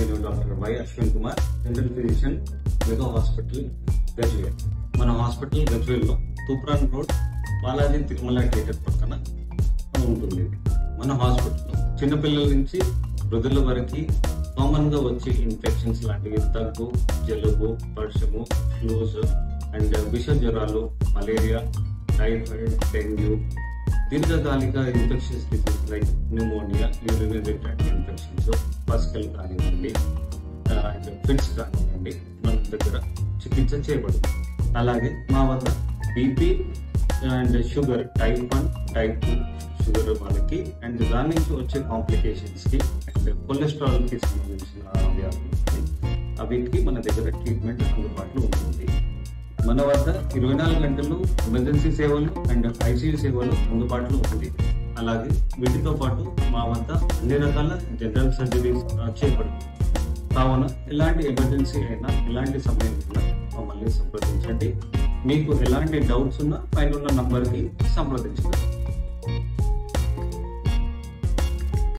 నేను doctor Y Ashwin Kumar, general physician, mega hospital Gajwel. మన hospital గజ్వేల్లో తూప్రాన్ రోడ్ బాలాజీ తిరుమల థియేటర్ పక్కన ఉంటుంది. మన హాస్పిటల్లో చిన్నపిల్లల నుంచి వృద్ధుల వరకు కామన్ గా వచ్చే ఇన్ఫెక్షన్స్ లాంటివి దగ్గు, జలుబు, వర్షము, ఫ్లూస్ అండ్ విష జ్వరాలు, మలేరియా, టైఫాయిడ్, డెంగ్యూ, దీర్ఘకాలిక infections disease like pneumonia, urinary tract infections, pascal కానివ్వండి, ఫిట్స్ కానివ్వండి, మన దగ్గర చికిత్స చేయబడుతుంది. అలాగే మా వద్ద BP and sugar, type 1, type 2 sugar వాళ్ళకి అండ్ దాని నుంచి వచ్చే కాంప్లికేషన్స్ కి అండ్ కొలెస్ట్రాల్ కి సంబంధించిన వ్యాధులకి వీటికి మన దగ్గర ట్రీట్మెంట్ అందుబాటులో ఉంటుంది. మన వద్ద 24 గంటలు ఎమర్జెన్సీ సేవలు అండ్ ఐసీయూ సేవలు అందుబాటులో ఉంది. అలాగే వీటితో పాటు మా వద్ద అన్ని రకాల జనరల్ సర్జరీస్ చేపడుతుంది. కావున ఎలాంటి ఎమర్జెన్సీ అయినా, ఎలాంటి సమయం ఉన్నా మమ్మల్ని సంప్రదించండి. మీకు ఎలాంటి డౌట్స్ ఉన్నా పైన ఉన్న నంబర్కి సంప్రదించండి.